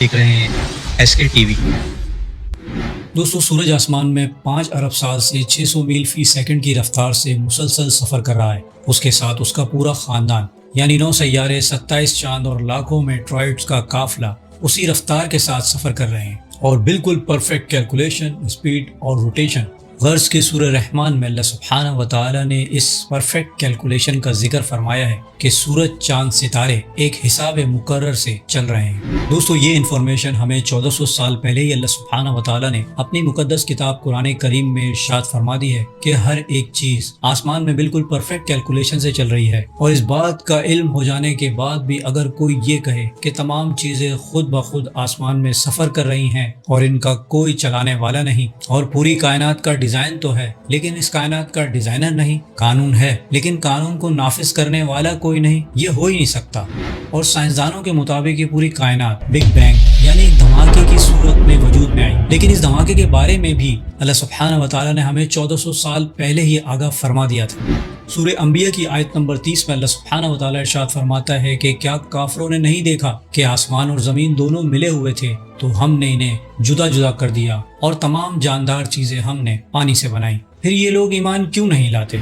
دیکھ رہے ہیں ایس کے ٹی وی۔ دوستو سورج آسمان میں 5 ارب سال سے 600 میل فی سیکنڈ کی رفتار سے مسلسل سفر کر رہا ہے۔ اس کے ساتھ اس کا پورا خاندان یعنی 9 سیارے، 27 چاند اور لاکھوں میٹرائٹس کا قافلہ اسی رفتار کے ساتھ سفر کر رہے ہیں اور بالکل پرفیکٹ کیلکولیشن، اسپیڈ اور روٹیشن۔ غرض کہ سورہ رحمان میں اللہ سبحانہ و تعالی نے اس پرفیکٹ کیلکولیشن کا ذکر فرمایا ہے کہ سورج، چاند، ستارے ایک حساب مقرر سے چل رہے ہیں۔ دوستو یہ انفارمیشن ہمیں 1400 سال پہلے ہی اللہ سبحانہ و تعالی نے اپنی مقدس کتاب قرآن کریم میں ارشاد فرما دی ہے کہ ہر ایک چیز آسمان میں بالکل پرفیکٹ کیلکولیشن سے چل رہی ہے۔ اور اس بات کا علم ہو جانے کے بعد بھی اگر کوئی یہ کہے کہ تمام چیزیں خود بخود آسمان میں سفر کر رہی ہیں اور ان کا کوئی چلانے والا نہیں، اور پوری کائنات کا ڈیزائن تو ہے لیکن اس کائنات کا ڈیزائنر نہیں، قانون ہے لیکن قانون کو نافذ کرنے والا کوئی نہیں، یہ ہو ہی نہیں سکتا۔ اور سائنسدانوں کے مطابق یہ پوری کائنات بگ بینگ یعنی ایک دھماکے کی صورت میں وجود میں آئی، لیکن اس دھماکے کے بارے میں بھی اللہ سبحانہ و تعالی نے ہمیں 1400 سال پہلے ہی آگاہ فرما دیا تھا۔ سورہ انبیاء کی آیت نمبر 30 میں اللہ سبحانہ و تعالی ارشاد فرماتا ہے کہ کیا کافروں نے نہیں دیکھا کہ آسمان اور زمین دونوں ملے ہوئے تھے تو ہم نے انہیں جدا جدا کر دیا اور تمام جاندار چیزیں ہم نے پانی سے بنائی، پھر یہ لوگ ایمان کیوں نہیں لاتے؟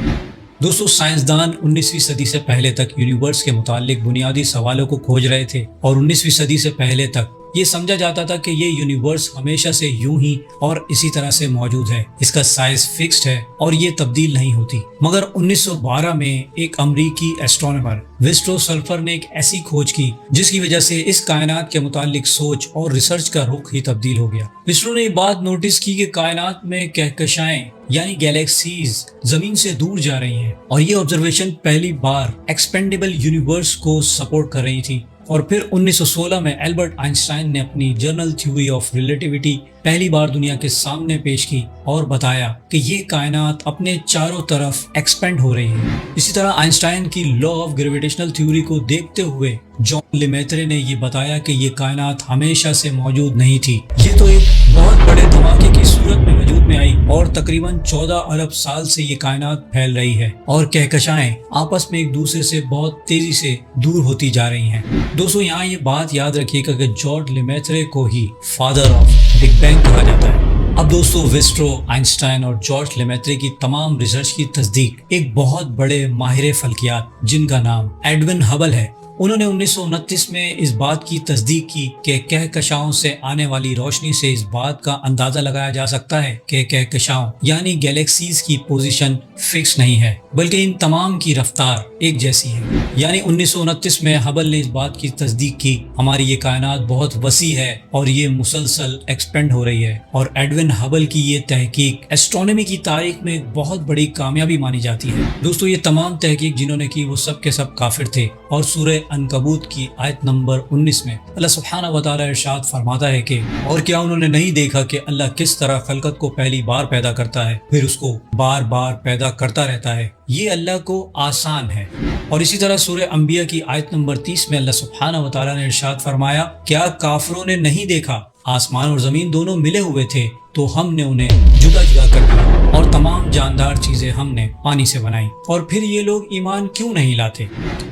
دوستو سائنسدان 19ویں صدی سے پہلے تک یونیورس کے متعلق بنیادی سوالوں کو کھوج رہے تھے، اور 19ویں صدی سے پہلے تک یہ سمجھا جاتا تھا کہ یہ یونیورس ہمیشہ سے یوں ہی اور اسی طرح سے موجود ہے، اس کا سائز فکسڈ ہے اور یہ تبدیل نہیں ہوتی۔ مگر 1912 میں ایک امریکی ایسٹرونامر وسٹرو سلفر نے ایک ایسی کھوج کی جس کی وجہ سے اس کائنات کے متعلق سوچ اور ریسرچ کا رخ ہی تبدیل ہو گیا۔ وسٹرو نے یہ بات نوٹس کی کہ کائنات میں کہکشائیں یعنی گیلیکسیز زمین سے دور جا رہی ہیں، اور یہ آبزرویشن پہلی بار ایکسپینڈیبل یونیورس کو سپورٹ کر رہی تھی۔ اور پھر 1916 میں البرٹ آئنسٹائن نے اپنی جنرل تھیوری آف ریلیٹیوٹی پہلی بار دنیا کے سامنے پیش کی اور بتایا کہ یہ کائنات اپنے چاروں طرف ایکسپینڈ ہو رہی ہے۔ اسی طرح آئنسٹائن کی لا آف گریویٹیشنل تھیوری کو دیکھتے ہوئے جان لیمیترے نے یہ بتایا کہ یہ کائنات ہمیشہ سے موجود نہیں تھی، یہ تو ایک بہت بڑے دھماکے کی صورت میں وجود میں آئی، اور تقریباً 14 ارب سال سے یہ کائنات پھیل رہی ہے اور کہکشائیں آپس میں ایک دوسرے سے بہت تیزی سے دور ہوتی جا رہی ہیں۔ دوستو یہاں یہ بات یاد رکھیے گا کہ جان لیمیترے کو ہی فادر آف بگ بینگ کہا جاتا ہے۔ اب دوستو وسٹرو، آئنسٹائن اور جارج لیمیترے کی تمام ریسرچ کی تصدیق ایک بہت بڑے ماہر فلکیات جن کا نام ایڈون ہبل ہے، انہوں نے 1929 میں اس بات کی تصدیق کی کہ کہکشاؤں سے آنے والی روشنی سے اس بات کا اندازہ لگایا جا سکتا ہے کہ کہکشاؤں یعنی گیلیکسیز کی پوزیشن فکس نہیں ہے بلکہ ان تمام کی رفتار ایک جیسی ہے۔ یعنی 1929 میں ہبل نے اس بات کی تصدیق کی ہماری یہ کائنات بہت وسیع ہے اور یہ مسلسل ایکسپینڈ ہو رہی ہے، اور ایڈون ہبل کی یہ تحقیق ایسٹرونومی کی تاریخ میں ایک بہت بڑی کامیابی مانی جاتی ہے۔ دوستو یہ تمام تحقیق جنہوں نے کی وہ سب کے سب کافر تھے، اور سورہ عنکبوت کی آیت نمبر 19 میں اللہ سبحانہ و تعالی ارشاد فرماتا ہے کہ اور کیا انہوں نے نہیں دیکھا کہ اللہ کس طرح خلقت کو پہلی بار پیدا کرتا ہے پھر اس کو بار بار پیدا کرتا رہتا ہے، یہ اللہ کو آسان ہے۔ اور اسی طرح سورہ انبیاء کی آیت نمبر 30 میں اللہ سبحانہ و تعالی نے ارشاد فرمایا کیا کافروں نے نہیں دیکھا آسمان اور زمین دونوں ملے ہوئے تھے تو ہم نے انہیں جدا جدا کر دیا اور تمام جاندار چیزیں ہم نے پانی سے بنائی، اور پھر یہ لوگ ایمان کیوں نہیں لاتے؟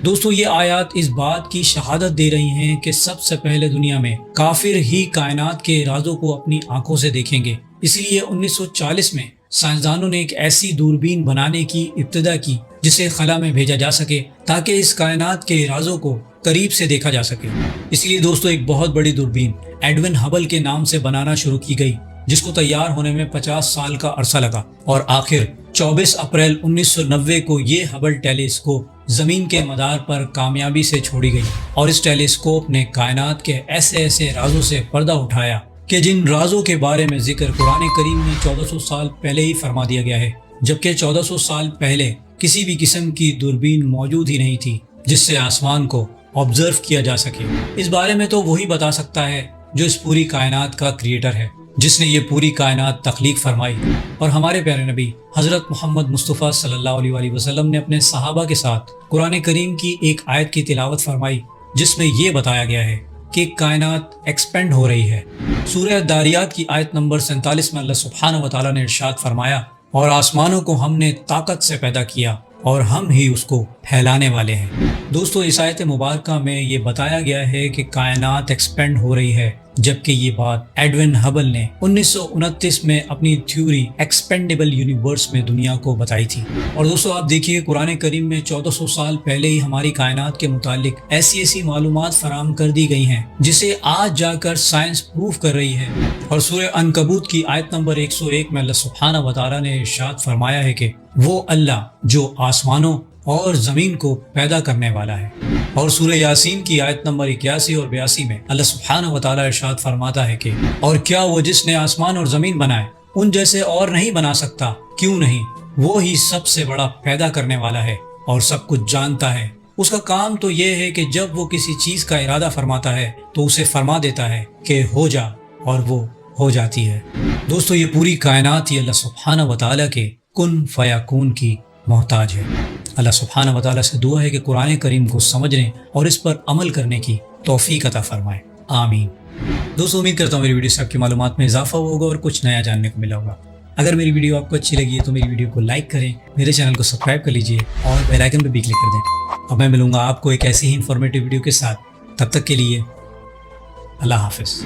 دوستو یہ آیات اس بات کی شہادت دے رہی ہیں کہ سب سے پہلے دنیا میں کافر ہی کائنات کے رازوں کو اپنی آنکھوں سے دیکھیں گے۔ اس لیے 1940 میں سائنسدانوں نے ایک ایسی دوربین بنانے کی ابتدا کی جسے خلا میں بھیجا جا سکے تاکہ اس کائنات کے رازوں کو قریب سے دیکھا جا سکے۔ اس لیے دوستو ایک بہت بڑی دوربین ایڈون ہبل کے نام سے بنانا شروع کی گئی، جس کو تیار ہونے میں 50 سال کا عرصہ لگا، اور آخر 24 اپریل 1990 کو یہ ہبل ٹیلی اسکوپ زمین کے مدار پر کامیابی سے چھوڑی گئی، اور اس ٹیلی اسکوپ نے کائنات کے ایسے ایسے رازوں سے پردہ اٹھایا کہ جن رازوں کے بارے میں ذکر قرآن کریم میں 1400 سال پہلے ہی فرما دیا گیا ہے، جبکہ 1400 سال پہلے کسی بھی قسم کی دوربین موجود ہی نہیں تھی جس سے آسمان کو آبزرو کیا جا سکے۔ اس بارے میں تو وہی بتا سکتا ہے جو اس پوری کائنات کا کریٹر ہے، جس نے یہ پوری کائنات تخلیق فرمائی۔ اور ہمارے پیارے نبی حضرت محمد مصطفیٰ صلی اللہ علیہ وآلہ وسلم نے اپنے صحابہ کے ساتھ قرآن کریم کی ایک آیت کی تلاوت فرمائی جس میں یہ بتایا گیا ہے کہ کائنات ایکسپینڈ ہو رہی ہے۔ سورہ داریات کی آیت نمبر 47 میں اللہ سبحانہ و تعالیٰ نے ارشاد فرمایا اور آسمانوں کو ہم نے طاقت سے پیدا کیا اور ہم ہی اس کو پھیلانے والے ہیں۔ دوستو اس آیت مبارکہ میں یہ بتایا گیا ہے کہ کائنات ایکسپینڈ ہو رہی ہے جبکہ یہ بات ایڈون ہبل نے 1929 میں اپنی تھیوری ایکسپینڈیبل یونیورس میں دنیا کو بتائی تھی۔ اور دوستو آپ دیکھیے قرآن کریم میں 1400 سال پہلے ہی ہماری کائنات کے متعلق ایسی معلومات فراہم کر دی گئی ہیں جسے آج جا کر سائنس پروف کر رہی ہے۔ اور سورہ عنکبوت کی آیت نمبر 101 میں اللہ سبحانہ و تعالیٰ نے ارشاد فرمایا ہے کہ وہ اللہ جو آسمانوں اور زمین کو پیدا کرنے والا ہے۔ اور سورہ یاسین کی آیت نمبر 81 اور 82 میں اللہ سبحانہ و تعالیٰ ارشاد فرماتا ہے کہ اور کیا وہ جس نے آسمان اور زمین بنائے ان جیسے اور نہیں بنا سکتا؟ کیوں نہیں؟ وہ ہی سب سے بڑا پیدا کرنے والا ہے اور سب کچھ جانتا ہے۔ اس کا کام تو یہ ہے کہ جب وہ کسی چیز کا ارادہ فرماتا ہے تو اسے فرما دیتا ہے کہ ہو جا، اور وہ ہو جاتی ہے۔ دوستو یہ پوری کائنات ہی اللہ سبحانہ و تعالیٰ کے کن فیکون کی محتاج ہے۔ اللہ سبحانہ و تعالیٰ سے دعا ہے کہ قرآن کریم کو سمجھنے اور اس پر عمل کرنے کی توفیق عطا فرمائے، آمین۔ دوستو امید کرتا ہوں میری ویڈیو سے آپ کی معلومات میں اضافہ ہوگا اور کچھ نیا جاننے کو ملا ہوگا۔ اگر میری ویڈیو آپ کو اچھی لگی ہے تو میری ویڈیو کو لائک کریں، میرے چینل کو سبسکرائب کر لیجئے اور بیل آئیکن پہ بھی کلک کر دیں۔ اب میں ملوں گا آپ کو ایک ایسی ہی انفارمیٹیو ویڈیو کے ساتھ، تب تک کے لیے اللہ حافظ۔